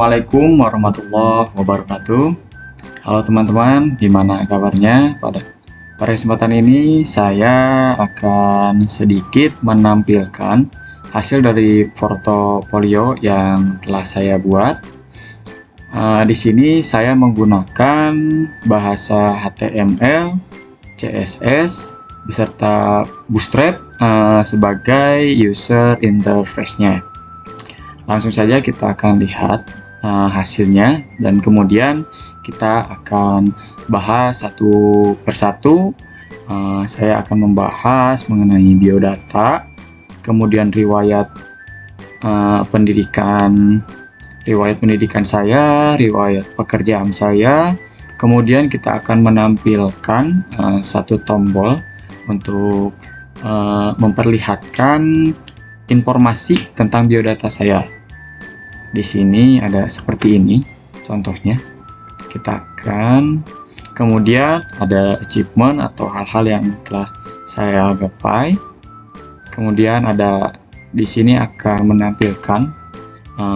Assalamualaikum warahmatullahi wabarakatuh. Halo teman-teman, gimana kabarnya? Pada kesempatan ini saya akan sedikit menampilkan hasil dari portofolio yang telah saya buat. Di sini saya menggunakan bahasa HTML, CSS, beserta Bootstrap sebagai user interface-nya. Langsung saja kita akan lihat hasilnya dan kemudian kita akan bahas satu persatu. Saya akan membahas mengenai biodata, kemudian riwayat pendidikan saya, riwayat pekerjaan saya, kemudian kita akan menampilkan satu tombol untuk memperlihatkan informasi tentang biodata saya. Di sini ada seperti ini contohnya. Kita akan kemudian ada achievement atau hal-hal yang telah saya gapai. Kemudian ada di sini akan menampilkan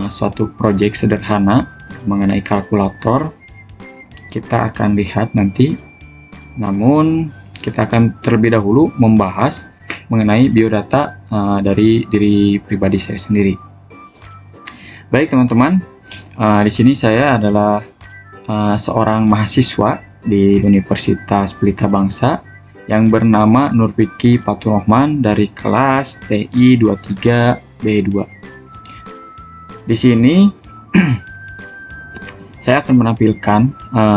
suatu proyek sederhana mengenai kalkulator. Kita akan lihat nanti. Namun kita akan terlebih dahulu membahas mengenai biodata dari diri pribadi saya sendiri. Baik teman-teman, di sini saya adalah seorang mahasiswa di Universitas Pelita Bangsa yang bernama Nurfiki Faturrahman dari kelas TI 23B2. Di sini saya akan menampilkan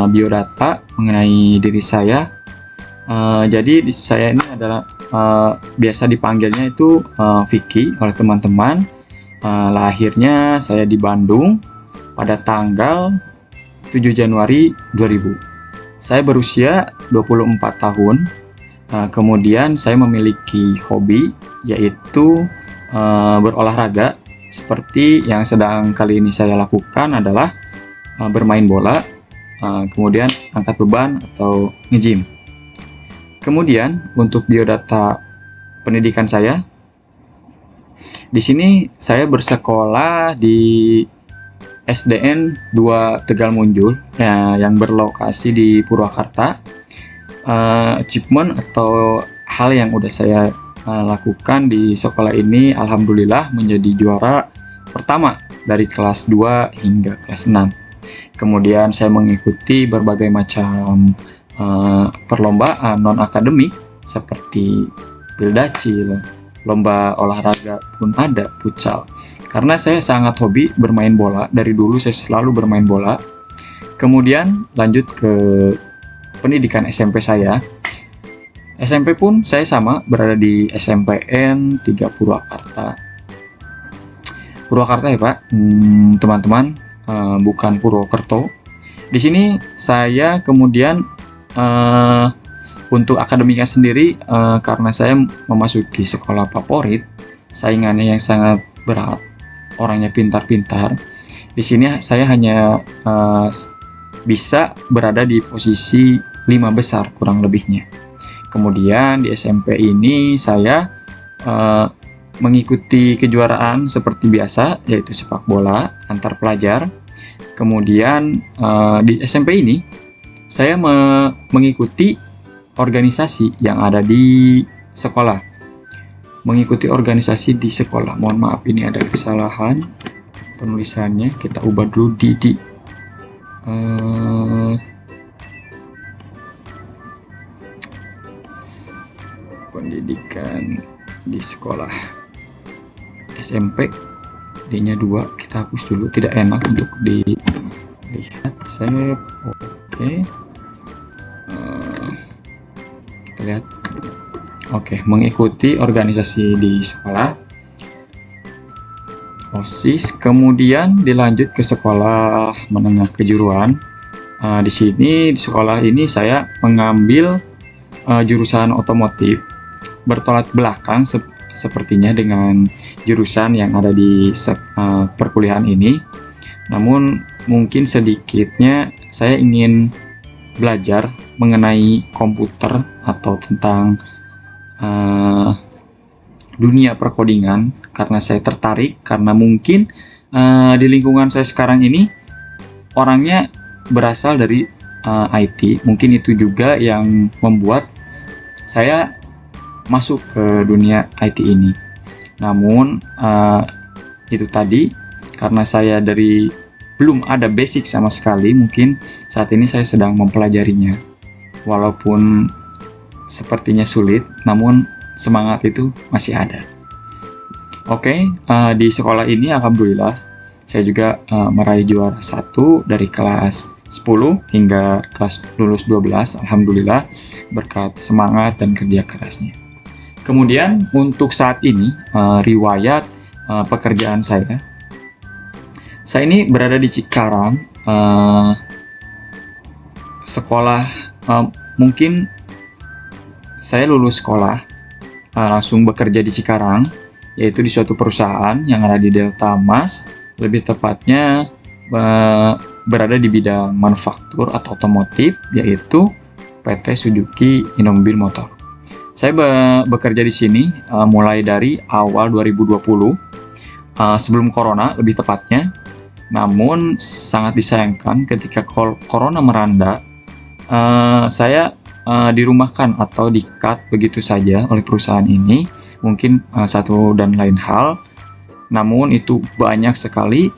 biodata mengenai diri saya. Jadi saya ini adalah biasa dipanggilnya itu Vicky oleh teman-teman. Lahirnya saya di Bandung pada tanggal 7 Januari 2000. Saya berusia 24 tahun. Kemudian saya memiliki hobi yaitu berolahraga. Seperti yang sedang kali ini saya lakukan adalah bermain bola, kemudian angkat beban atau nge-gym. Kemudian untuk biodata pendidikan saya, di sini saya bersekolah di SDN 2 Tegal Munjul yang berlokasi di Purwakarta. Achievement atau hal yang udah saya lakukan di sekolah ini, alhamdulillah menjadi juara pertama dari kelas 2 hingga kelas 6. Kemudian saya mengikuti berbagai macam perlombaan non-akademik seperti Bildacil, lomba olahraga pun ada, futsal. Karena saya sangat hobi bermain bola, dari dulu saya selalu bermain bola. Kemudian lanjut ke pendidikan SMP saya. SMP pun saya sama, berada di SMPN 3 Purwakarta. Purwakarta ya Pak, teman-teman, bukan Purwokerto. Di sini saya kemudian untuk akademiknya sendiri, karena saya memasuki sekolah favorit, saingannya yang sangat berat, orangnya pintar-pintar. Di sini saya hanya bisa berada di posisi 5 besar kurang lebihnya. Kemudian di SMP ini saya mengikuti kejuaraan seperti biasa, yaitu sepak bola antar pelajar. Kemudian di SMP ini saya mengikuti organisasi yang ada di sekolah. Mengikuti organisasi di sekolah. Mohon maaf, ini ada kesalahan penulisannya. Kita ubah dulu di pendidikan di sekolah SMP. D-nya 2, kita hapus dulu. Tidak enak untuk dilihat. Save. Oke. Lihat. Oke, mengikuti organisasi di sekolah, OSIS, kemudian dilanjut ke sekolah menengah kejuruan. Di sini di sekolah ini saya mengambil jurusan otomotif, bertolak belakang sepertinya dengan jurusan yang ada di perkuliahan ini. Namun mungkin sedikitnya saya ingin belajar mengenai komputer atau tentang dunia perkodingan, karena saya tertarik, karena mungkin di lingkungan saya sekarang ini orangnya berasal dari IT. Mungkin itu juga yang membuat saya masuk ke dunia IT ini. Namun itu tadi, karena saya belum ada basic sama sekali, mungkin saat ini saya sedang mempelajarinya. Walaupun sepertinya sulit, namun semangat itu masih ada. Oke, di sekolah ini alhamdulillah saya juga meraih juara 1 dari kelas 10 hingga kelas lulus 12, alhamdulillah berkat semangat dan kerja kerasnya. Kemudian untuk saat ini riwayat pekerjaan saya ini berada di Cikarang, sekolah, mungkin saya lulus sekolah langsung bekerja di Cikarang, yaitu di suatu perusahaan yang ada di Delta Mas, lebih tepatnya berada di bidang manufaktur atau otomotif, yaitu PT Suzuki Indomobil Motor. Saya bekerja di sini mulai dari awal 2020, sebelum Corona lebih tepatnya. Namun sangat disayangkan ketika Corona meranda, saya dirumahkan atau di-cut begitu saja oleh perusahaan ini. Mungkin satu dan lain hal, namun itu banyak sekali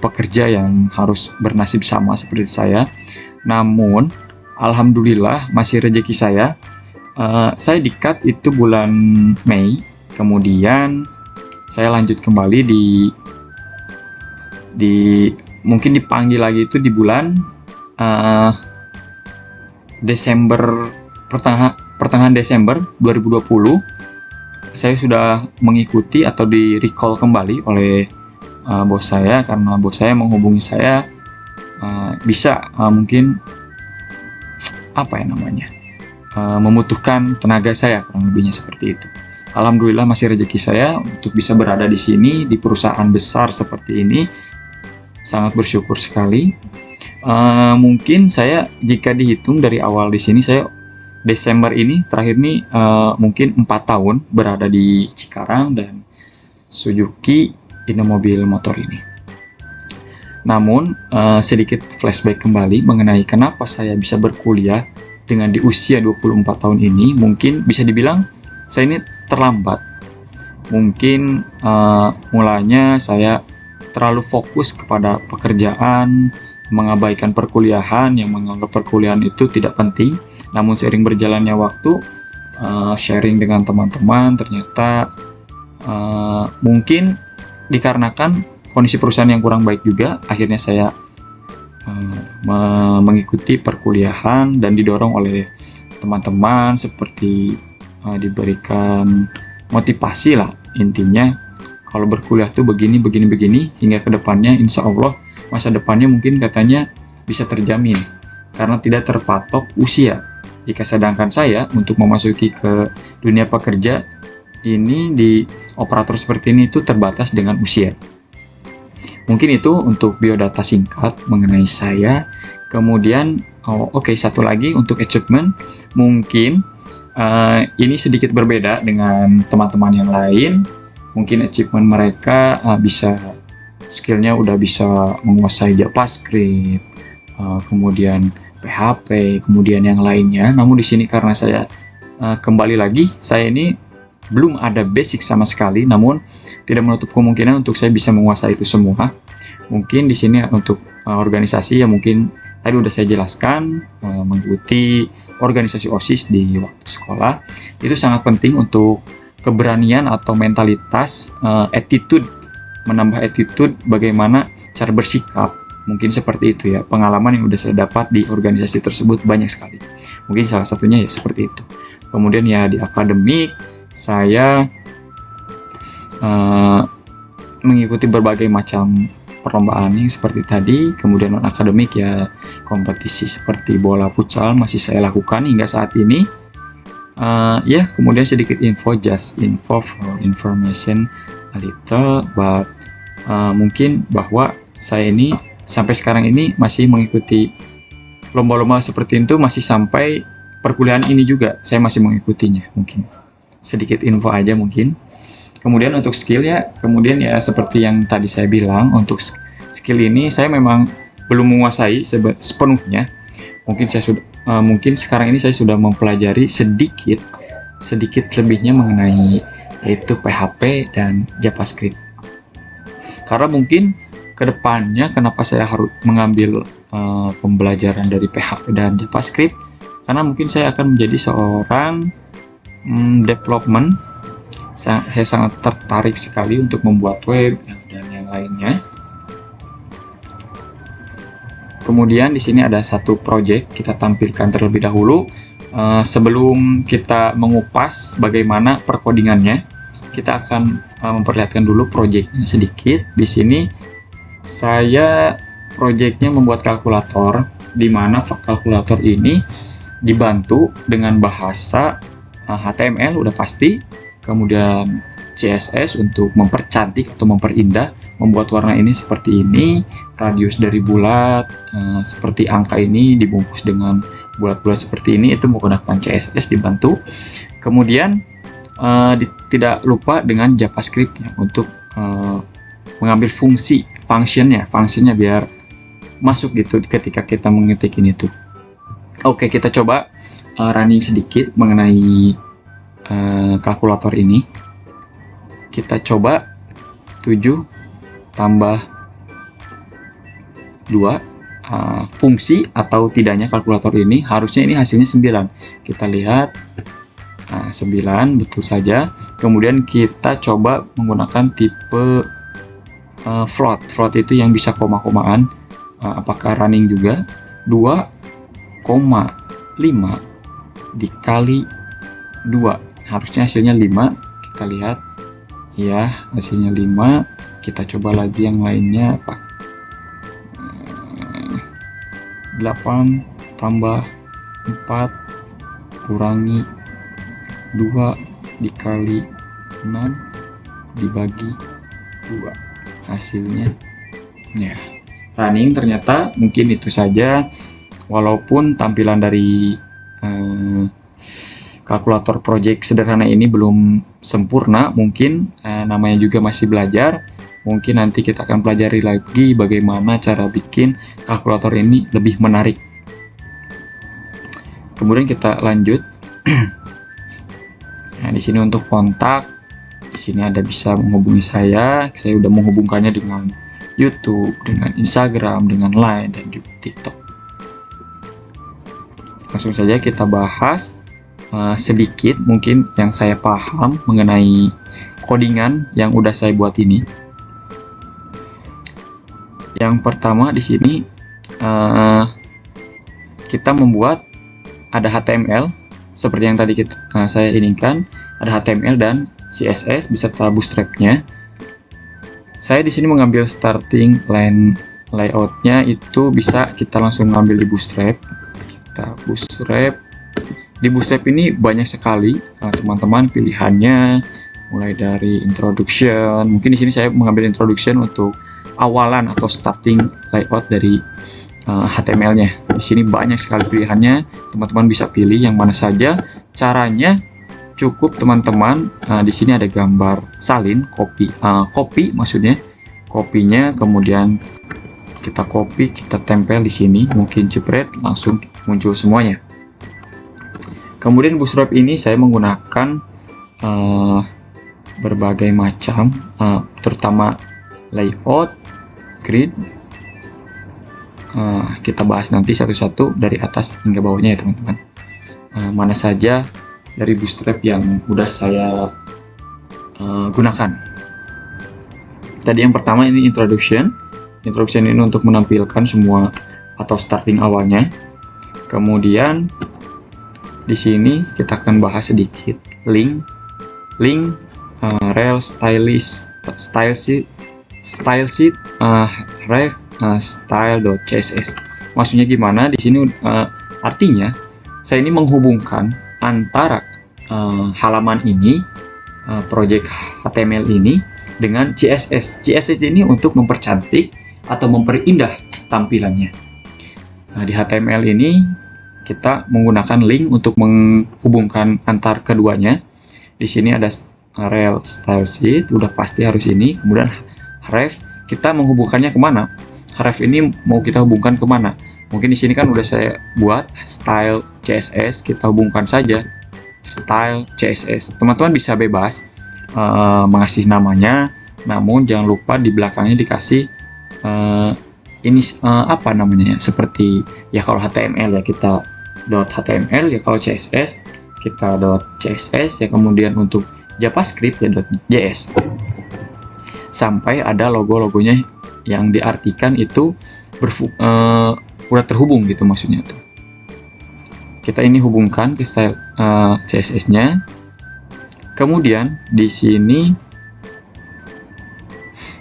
pekerja yang harus bernasib sama seperti saya. Namun alhamdulillah masih rezeki saya di-cut itu bulan Mei, kemudian saya lanjut kembali mungkin dipanggil lagi itu di bulan Desember, pertengahan Desember 2020. Saya sudah mengikuti atau di-recall kembali oleh bos saya, karena bos saya menghubungi saya bisa mungkin membutuhkan tenaga saya, kurang lebihnya seperti itu. Alhamdulillah masih rezeki saya untuk bisa berada di sini di perusahaan besar seperti ini, sangat bersyukur sekali. Mungkin saya jika dihitung dari awal di sini, saya Desember ini terakhir nih mungkin 4 tahun berada di Cikarang dan Suzuki Indomobil Motor ini. Namun sedikit flashback kembali mengenai kenapa saya bisa berkuliah dengan di usia 24 tahun ini. Mungkin bisa dibilang saya ini terlambat. Mungkin mulanya saya terlalu fokus kepada pekerjaan, mengabaikan perkuliahan, yang menganggap perkuliahan itu tidak penting. Namun seiring berjalannya waktu, sharing dengan teman-teman, ternyata mungkin dikarenakan kondisi perusahaan yang kurang baik juga, akhirnya saya mengikuti perkuliahan dan didorong oleh teman-teman, seperti diberikan motivasi lah intinya. Kalau berkuliah tuh begini, hingga kedepannya insya Allah masa depannya mungkin katanya bisa terjamin karena tidak terpatok usia. Jika sedangkan saya untuk memasuki ke dunia pekerja ini di operator seperti ini itu terbatas dengan usia. Mungkin itu untuk biodata singkat mengenai saya. Kemudian satu lagi untuk achievement, mungkin ini sedikit berbeda dengan teman-teman yang lain. Mungkin achievement mereka bisa skillnya udah bisa menguasai JavaScript, kemudian PHP, kemudian yang lainnya. Namun di sini karena saya kembali lagi, saya ini belum ada basic sama sekali, namun tidak menutup kemungkinan untuk saya bisa menguasai itu semua. Mungkin di sini untuk organisasi yang mungkin tadi udah saya jelaskan, mengikuti organisasi OSIS di waktu sekolah itu sangat penting untuk keberanian atau mentalitas, attitude, menambah attitude bagaimana cara bersikap. Mungkin seperti itu ya, pengalaman yang udah saya dapat di organisasi tersebut banyak sekali. Mungkin salah satunya ya seperti itu. Kemudian ya di akademik, saya mengikuti berbagai macam perlombaan yang seperti tadi. Kemudian non akademik ya kompetisi seperti bola futsal masih saya lakukan hingga saat ini. Kemudian sedikit info, just info for information a little, but mungkin bahwa saya ini sampai sekarang ini masih mengikuti lomba-lomba seperti itu, masih sampai perkuliahan ini juga saya masih mengikutinya. Mungkin sedikit info aja mungkin. Kemudian untuk skill ya, kemudian ya seperti yang tadi saya bilang, untuk skill ini saya memang belum menguasai sepenuhnya. Mungkin sekarang ini saya sudah mempelajari sedikit lebihnya mengenai yaitu PHP dan JavaScript. Karena mungkin kedepannya kenapa saya harus mengambil pembelajaran dari PHP dan JavaScript, karena mungkin saya akan menjadi seorang development. Saya sangat tertarik sekali untuk membuat web dan yang lainnya. Kemudian di sini ada satu project, kita tampilkan terlebih dahulu. Sebelum kita mengupas bagaimana perkodingannya, kita akan memperlihatkan dulu projectnya sedikit. Di sini saya projectnya membuat kalkulator, di mana kalkulator ini dibantu dengan bahasa HTML udah pasti, kemudian CSS untuk mempercantik atau memperindah, membuat warna ini seperti ini, radius dari bulat seperti angka ini dibungkus dengan bulat-bulat seperti ini, itu menggunakan CSS dibantu. Kemudian tidak lupa dengan JavaScript ya, untuk mengambil functionnya biar masuk gitu ketika kita mengetik ini tuh. Oke, kita coba running sedikit mengenai kalkulator ini. Kita coba 7 tambah 2 fungsi atau tidaknya kalkulator ini. Harusnya ini hasilnya 9. Kita lihat 9, betul saja. Kemudian kita coba menggunakan tipe float. Float itu yang bisa koma-komaan. Apakah running juga? 2,5 dikali 2. Harusnya hasilnya 5. Kita lihat. Ya, hasilnya 5. Kita coba lagi yang lainnya apa? 8 tambah 4 kurangi 2 dikali 6 dibagi 2. Hasilnya ya, running. Ternyata mungkin itu saja, walaupun tampilan dari kalkulator project sederhana ini belum sempurna. Mungkin namanya juga masih belajar. Mungkin nanti kita akan pelajari lagi bagaimana cara bikin kalkulator ini lebih menarik. Kemudian kita lanjut. Nah, di sini untuk kontak, di sini ada bisa menghubungi saya. Saya udah menghubungkannya dengan YouTube, dengan Instagram, dengan Line, dan juga TikTok. Langsung saja kita bahas sedikit mungkin yang saya paham mengenai codingan yang udah saya buat ini. Yang pertama di sini kita membuat ada HTML seperti yang tadi saya inginkan, ada HTML dan CSS beserta bootstrap-nya. Saya di sini mengambil starting line layout-nya itu bisa kita langsung ngambil di bootstrap. Kita bootstrap. Di bootstrap ini banyak sekali teman-teman pilihannya, mulai dari introduction. Mungkin di sini saya mengambil introduction untuk awalan atau starting layout dari HTML-nya. Di sini banyak sekali pilihannya, teman-teman bisa pilih yang mana saja. Caranya cukup teman-teman, di sini ada gambar salin, copy maksudnya, kopinya, kemudian kita copy, kita tempel di sini, mungkin jepret langsung muncul semuanya. Kemudian bootstrap ini saya menggunakan berbagai macam, terutama layout, grid. Kita bahas nanti satu-satu dari atas hingga bawahnya ya teman-teman. Mana saja dari bootstrap yang udah saya gunakan. Tadi yang pertama ini introduction. Introduction ini untuk menampilkan semua atau starting awalnya. Kemudian di sini kita akan bahas sedikit link, rel, style sheet, ref, style.css. Maksudnya gimana? Di sini artinya saya ini menghubungkan antara halaman ini, project HTML ini dengan CSS. CSS ini untuk mempercantik atau memperindah tampilannya. Nah, di HTML ini kita menggunakan link untuk menghubungkan antar keduanya. Di sini ada rel style sheet, udah pasti harus ini. Kemudian ref, kita menghubungkannya kemana? ref ini mau kita hubungkan kemana. Mungkin di sini kan udah saya buat style CSS, kita hubungkan saja style CSS. Teman-teman bisa bebas mengasih namanya, namun jangan lupa di belakangnya dikasih apa namanya ya, seperti ya kalau HTML ya kita .html, ya kalau CSS kita .css, ya kemudian untuk JavaScript ya .js, sampai ada logo-logonya yang diartikan itu udah terhubung gitu maksudnya tuh. Kita ini hubungkan ke style CSS-nya. Kemudian di sini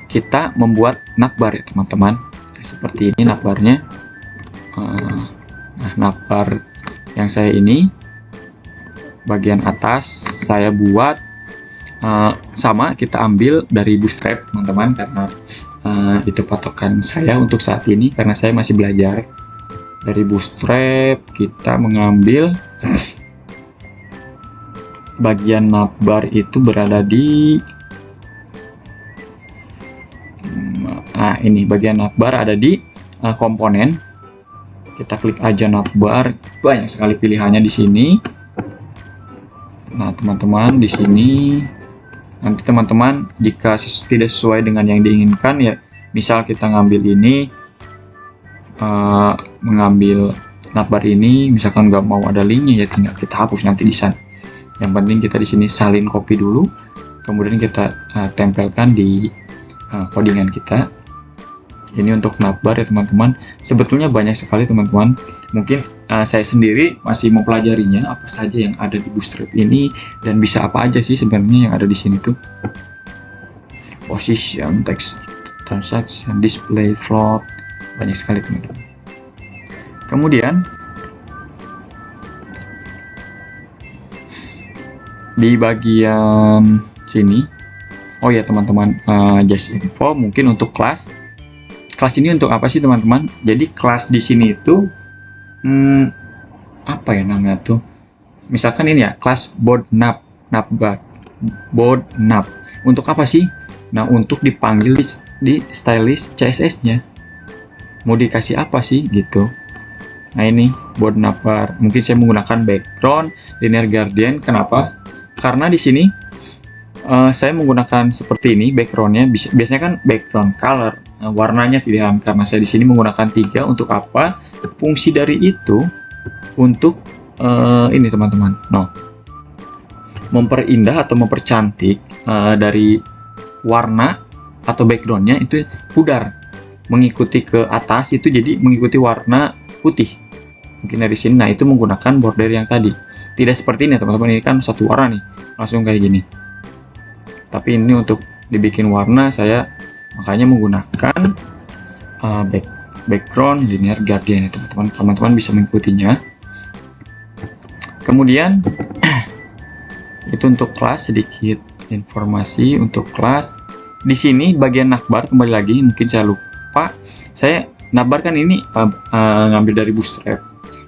kita membuat navbar ya teman-teman. Seperti ini navbarnya. Nah, navbar yang saya ini bagian atas saya buat sama, kita ambil dari Bootstrap teman-teman, karena itu patokan saya untuk saat ini karena saya masih belajar. Dari Bootstrap kita mengambil bagian navbar itu berada di ini bagian navbar ada di komponen. Kita klik aja navbar, banyak sekali pilihannya di sini. Nah, teman-teman di sini nanti teman-teman jika tidak sesuai dengan yang diinginkan ya, misal kita ngambil ini mengambil navbar ini, misalkan nggak mau ada linknya ya tinggal kita hapus nanti di sana. Yang penting kita di sini salin copy dulu, kemudian kita tempelkan di codingan kita. Ini untuk navbar ya teman-teman. Sebetulnya banyak sekali teman-teman. Mungkin saya sendiri masih mempelajarinya apa saja yang ada di Bootstrap ini dan bisa apa aja sih sebenarnya yang ada di sini tuh. Position, text, transaction, display, float, banyak sekali teman-teman. Kemudian di bagian sini, oh ya teman-teman, just info mungkin untuk kelas. Kelas ini untuk apa sih teman-teman? Jadi kelas di sini itu apa ya namanya tuh? Misalkan ini ya, kelas navbar. Untuk apa sih? Nah, untuk dipanggil di stylist CSS-nya. Mau dikasih apa sih gitu? Nah, ini navbar. Mungkin saya menggunakan background linear gradient. Kenapa? Karena di sini saya menggunakan seperti ini backgroundnya. Biasanya kan background color, warnanya pilihan, karena saya di sini menggunakan 3. Untuk apa? Fungsi dari itu untuk ini teman-teman, memperindah atau mempercantik dari warna atau backgroundnya itu pudar, mengikuti ke atas itu jadi mengikuti warna putih. Mungkin dari sini, nah itu menggunakan border yang tadi. Tidak seperti ini teman-teman, ini kan satu warna nih, langsung kayak gini. Tapi ini untuk dibikin warna saya makanya menggunakan background linear gradient ya teman-teman. Teman-teman bisa mengikutinya. Kemudian itu untuk kelas, sedikit informasi untuk kelas. Di sini bagian navbar kembali lagi, mungkin saya lupa. Saya navbar kan ini ngambil dari Bootstrap.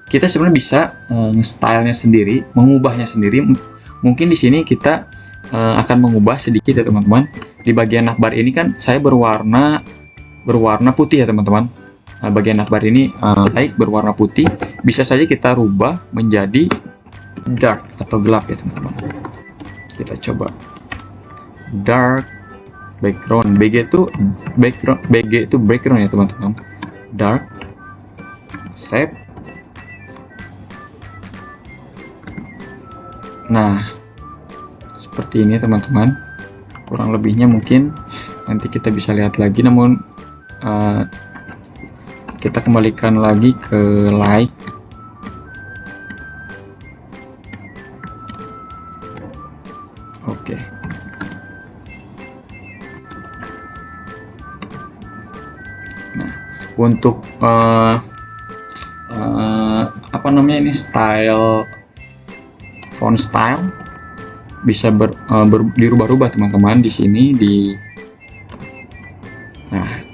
Kita sebenarnya bisa nge-stylenya sendiri, mengubahnya sendiri. Mungkin di sini kita akan mengubah sedikit ya teman-teman. Di bagian navbar ini kan saya berwarna putih ya teman-teman. Bagian navbar ini berwarna putih, bisa saja kita rubah menjadi dark atau gelap ya teman-teman. Kita coba dark background. BG itu background ya teman-teman. Dark, save. Nah, seperti ini teman-teman, kurang lebihnya mungkin nanti kita bisa lihat lagi, namun kita kembalikan lagi ke like. Oke. Nah, untuk apa namanya ini, font style bisa dirubah-rubah teman-teman di sini di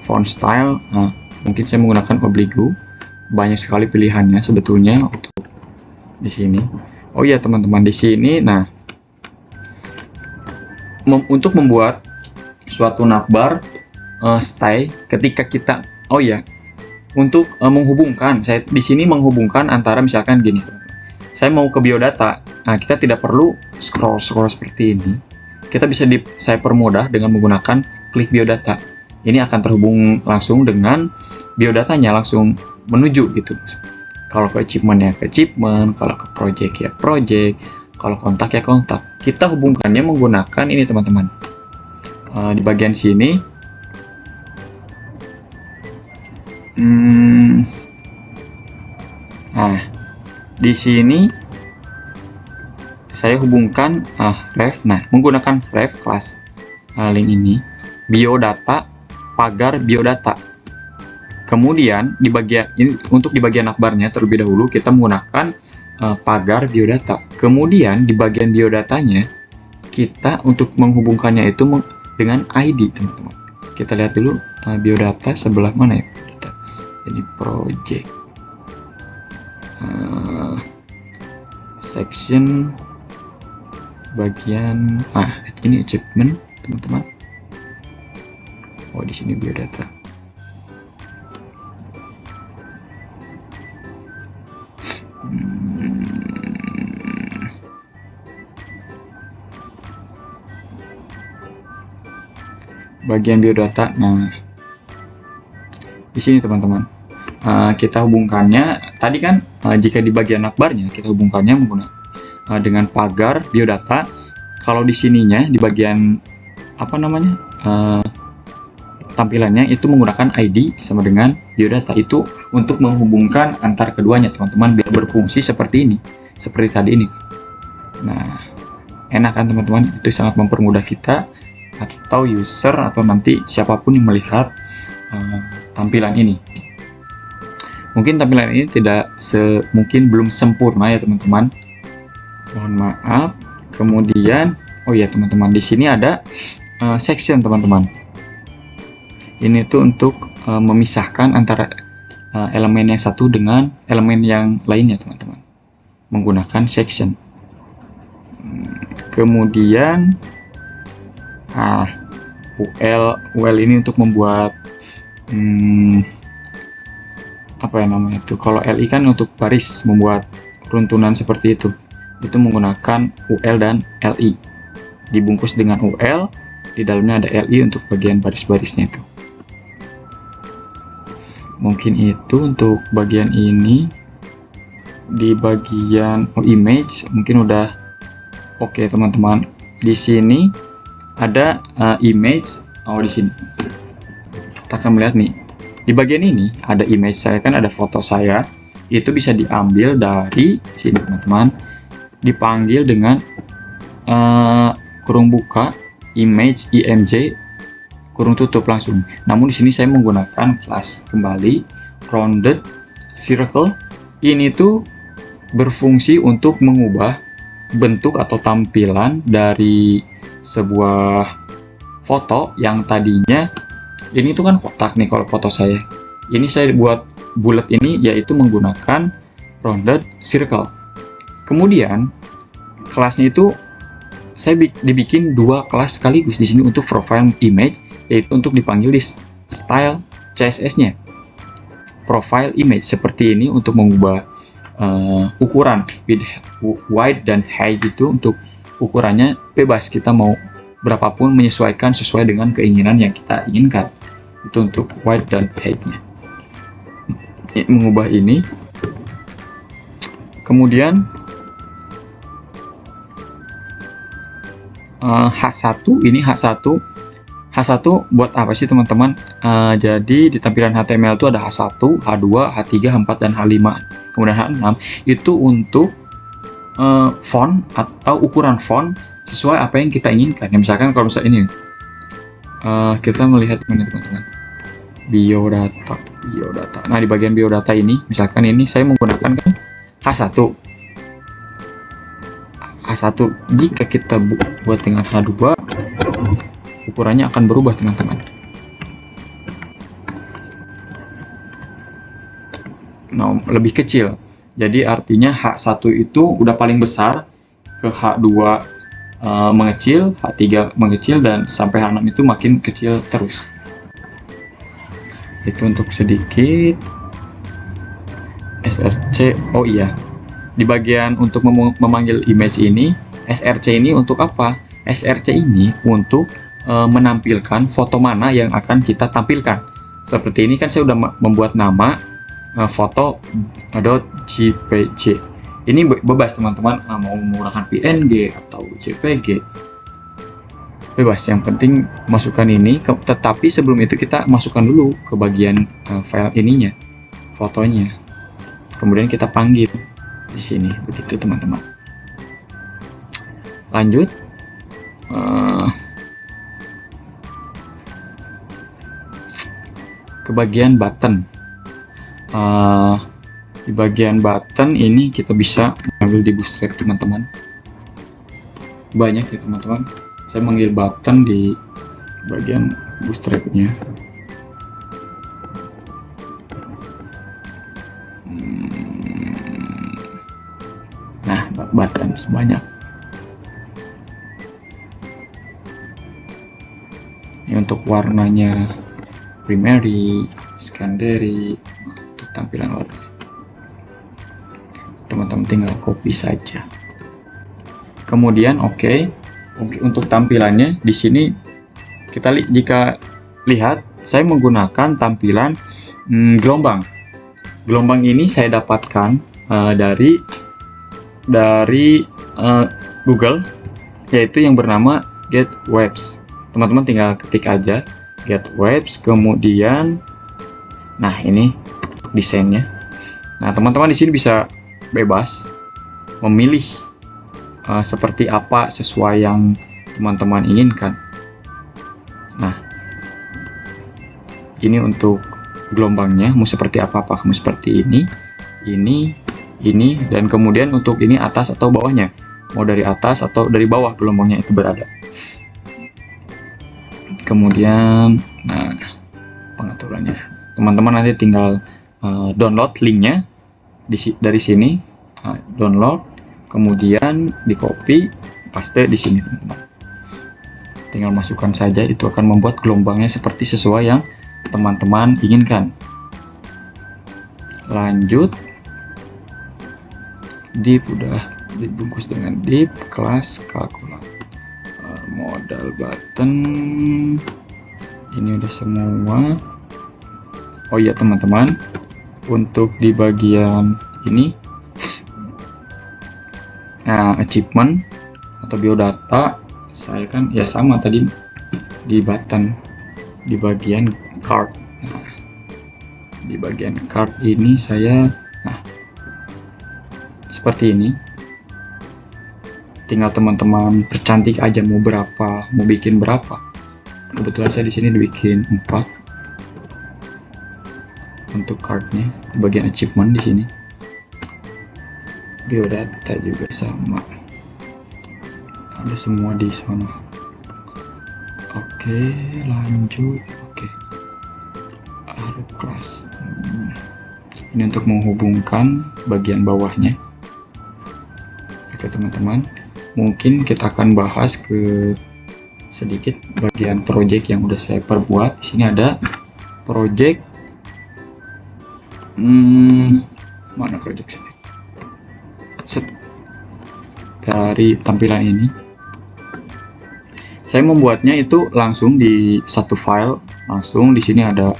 font style. Mungkin saya menggunakan Obligo. Banyak sekali pilihannya sebetulnya untuk di sini. Oh ya teman-teman, di sini untuk membuat suatu navbar style, ketika kita Oh iya, untuk menghubungkan, saya di sini menghubungkan antara misalkan gini, saya mau ke biodata. Nah, kita tidak perlu scroll seperti ini. Kita bisa saya permudah dengan menggunakan klik biodata. Ini akan terhubung langsung dengan biodatanya, langsung menuju gitu. Kalau ke achievement ya ke achievement, kalau ke project ya project, kalau kontak ya kontak. Kita hubungkannya menggunakan ini teman-teman. Di bagian sini, nah di sini saya hubungkan ref. Nah, menggunakan ref kelas link ini, biodata pagar biodata. Kemudian di bagian ini, untuk di bagian navbarnya terlebih dahulu kita menggunakan pagar biodata. Kemudian di bagian biodatanya kita untuk menghubungkannya itu dengan ID teman-teman. Kita lihat dulu biodata sebelah mana ya biodata. Ini project section bagian ini achievement teman-teman. Oh, di sini biodata. Bagian biodata. Nah, di sini teman-teman, kita hubungkannya tadi kan jika di bagian navbarnya kita hubungkannya menggunakan dengan pagar biodata. Kalau di sininya di bagian apa namanya tampilannya itu menggunakan ID sama dengan biodata, itu untuk menghubungkan antar keduanya teman-teman biar berfungsi seperti ini, seperti tadi ini. Nah, enak kan teman-teman, itu sangat mempermudah kita atau user atau nanti siapapun yang melihat tampilan ini. Mungkin tampilan ini mungkin belum sempurna ya teman-teman, mohon maaf. Kemudian oh ya teman-teman, di sini ada section teman-teman. Ini tuh untuk memisahkan antara elemen yang satu dengan elemen yang lainnya teman-teman, menggunakan section. Kemudian UL ini untuk membuat apa ya namanya itu, kalau LI kan untuk baris, membuat runtunan seperti itu menggunakan UL dan LI, dibungkus dengan UL, di dalamnya ada LI untuk bagian baris-barisnya itu. Mungkin itu untuk bagian ini. Di bagian image mungkin udah oke teman-teman. Di sini ada image. Di sini kita akan melihat nih, di bagian ini ada image saya, kan ada foto saya, itu bisa diambil dari sini teman-teman, dipanggil dengan kurung buka image img kurung tutup langsung. Namun di sini saya menggunakan kelas kembali rounded circle. Ini tuh berfungsi untuk mengubah bentuk atau tampilan dari sebuah foto yang tadinya ini tuh kan kotak nih. Kalau foto saya ini, saya buat bulat ini yaitu menggunakan rounded circle. Kemudian kelasnya itu saya dibikin dua kelas sekaligus di sini untuk profile image, yaitu untuk dipanggil di style CSS-nya profile image seperti ini untuk mengubah ukuran width dan height itu. Untuk ukurannya bebas, kita mau berapapun, menyesuaikan sesuai dengan keinginan yang kita inginkan. Itu untuk width dan height-nya. Mengubah ini. Kemudian H1 ini H1 buat apa sih teman-teman? Jadi di tampilan HTML itu ada H1, H2, H3, H4 dan H5. Kemudian H6 itu untuk font atau ukuran font sesuai apa yang kita inginkan. Ya, misalkan kalau misalnya ini kita melihat ini teman-teman, biodata. Nah, di bagian biodata ini misalkan ini saya menggunakan kan H1. Jika kita buat dengan H2, ukurannya akan berubah teman-teman. Nah, lebih kecil. Jadi artinya H1 itu udah paling besar, ke H2 mengecil, H3 mengecil, dan sampai H6 itu makin kecil terus. Itu untuk sedikit src. Oh iya, di bagian untuk memanggil image ini, src ini untuk apa? Src ini untuk menampilkan foto mana yang akan kita tampilkan. Seperti ini kan saya sudah membuat nama foto.jpg. Ini bebas teman-teman, mau menggunakan PNG atau JPG, bebas. Yang penting masukkan ini, tetapi sebelum itu kita masukkan dulu ke bagian file ininya, fotonya. Kemudian kita panggil di sini, begitu teman-teman. Lanjut. Ke bagian button. Di bagian button ini kita bisa mengambil di Bootstrap teman-teman. Banyak ya teman-teman. Saya manggil button di bagian Bootstrap-nya. Nah, button sebanyak. Ini untuk warnanya primary, secondary, untuk tampilan warna. Teman-teman tinggal copy saja. Kemudian oke, untuk tampilannya di sini kita jika lihat saya menggunakan tampilan gelombang. Gelombang ini saya dapatkan dari Google, yaitu yang bernama Get Webs. Teman-teman tinggal ketik aja Get Webs, kemudian nah ini desainnya. Nah, teman-teman di sini bisa bebas memilih seperti apa sesuai yang teman-teman inginkan. Nah, ini untuk gelombangnya mau seperti apa, mau seperti ini, dan kemudian untuk ini atas atau bawahnya, mau dari atas atau dari bawah gelombangnya itu berada. Kemudian, nah, pengaturannya, teman-teman nanti tinggal download linknya dari sini, download, kemudian di copy, paste di sini teman-teman. Tinggal masukkan saja, itu akan membuat gelombangnya seperti sesuai yang teman-teman inginkan. Lanjut, div udah dibungkus dengan div kelas kalkulator. Modal button ini udah semua. Oh iya teman-teman, untuk di bagian ini achievement atau biodata, saya kan ya sama tadi di button di bagian card. Nah, di bagian card ini saya seperti ini. Tinggal teman-teman percantik aja mau berapa, mau bikin berapa. Kebetulan saya di sini dibikin 4 untuk cardnya di bagian achievement di sini. Biodata juga sama, ada semua di sana. Oke, lanjut. Oke, class. Ini untuk menghubungkan bagian bawahnya. Oke teman-teman, mungkin kita akan bahas ke sedikit bagian project yang udah saya perbuat. Di sini ada project mana project saya? Dari tampilan ini saya membuatnya itu langsung di satu file. Langsung di sini ada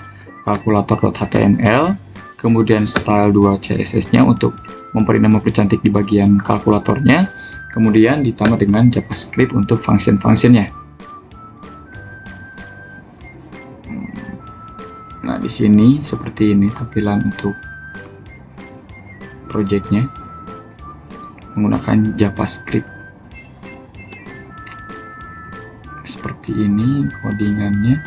kalkulator.html, kemudian style 2 CSS-nya untuk memberi nama percantik di bagian kalkulatornya, kemudian ditambah dengan JavaScript untuk function-functionnya. Nah, di sini seperti ini tampilan untuk projectnya menggunakan JavaScript. Seperti ini codingannya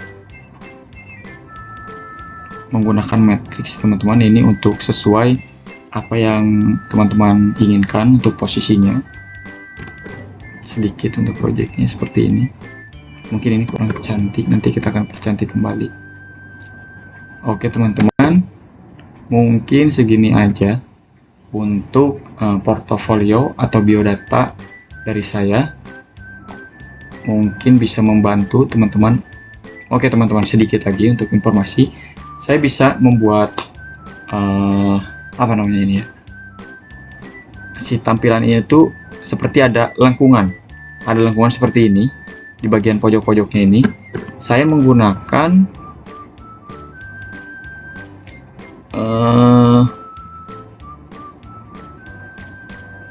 menggunakan matrix teman-teman. Ini untuk sesuai apa yang teman-teman inginkan untuk posisinya. Sedikit untuk projectnya seperti ini. Mungkin ini kurang cantik, nanti kita akan percantik kembali. Oke teman-teman, mungkin segini aja untuk portofolio atau biodata dari saya. Mungkin bisa membantu teman-teman. Oke teman-teman, sedikit lagi untuk informasi. saya bisa membuat apa namanya ini ya, si tampilan ini tuh seperti ada lengkungan seperti ini di bagian pojok-pojoknya ini. Saya menggunakan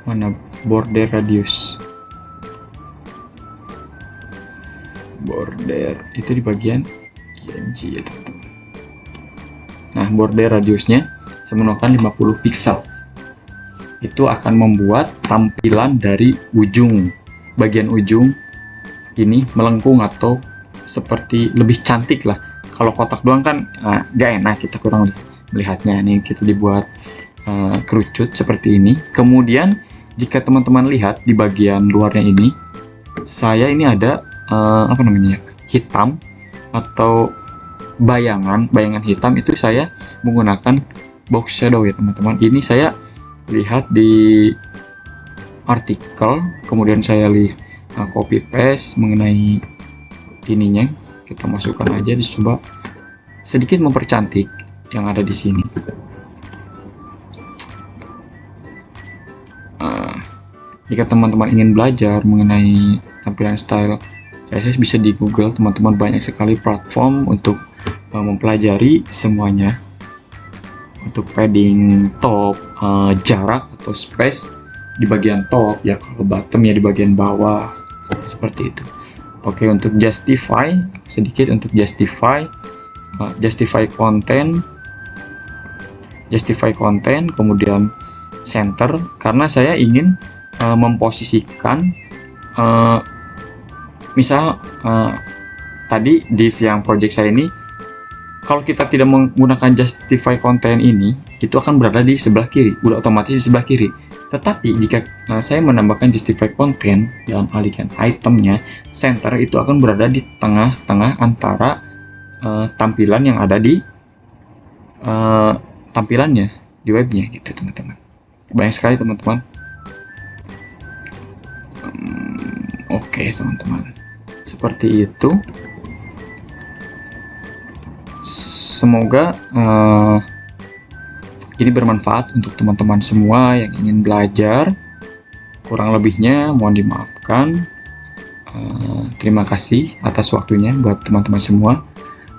mana border radius, border itu di bagian IMG ya teman-teman. Nah, border radiusnya saya menggunakan 50 pixel. Itu akan membuat tampilan dari bagian ujung ini melengkung atau seperti lebih cantik lah. Kalau kotak doang kan gak enak, kita kurang melihatnya. Ini kita dibuat kerucut seperti ini. Kemudian jika teman-teman lihat di bagian luarnya ini, saya ini ada apa namanya, hitam atau bayangan hitam, itu saya menggunakan box shadow ya teman-teman. Ini saya lihat di artikel, kemudian saya copy paste mengenai ininya, kita masukkan aja, dicoba sedikit mempercantik yang ada di sini. Jika teman-teman ingin belajar mengenai tampilan style CSS, bisa di Google teman-teman, banyak sekali platform untuk mempelajari semuanya. Untuk padding top, jarak atau space di bagian top ya, kalau bottom ya di bagian bawah, seperti itu. Oke, untuk justify, sedikit untuk justify content, kemudian center, karena saya ingin memposisikan misal tadi div yang project saya ini, kalau kita tidak menggunakan justify content ini, itu akan berada di sebelah kiri, udah otomatis di sebelah kiri. Tetapi jika saya menambahkan justify content dalam alihkan itemnya, center itu akan berada di tengah-tengah antara tampilan yang ada di tampilannya di webnya gitu teman-teman. Banyak sekali teman-teman. Oke teman-teman, seperti itu. Semoga ini bermanfaat untuk teman-teman semua yang ingin belajar. Kurang lebihnya mohon dimaafkan. Terima kasih atas waktunya buat teman-teman semua.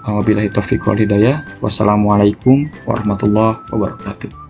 Wabillahi taufiq wal hidayah. Wassalamualaikum warahmatullahi wabarakatuh.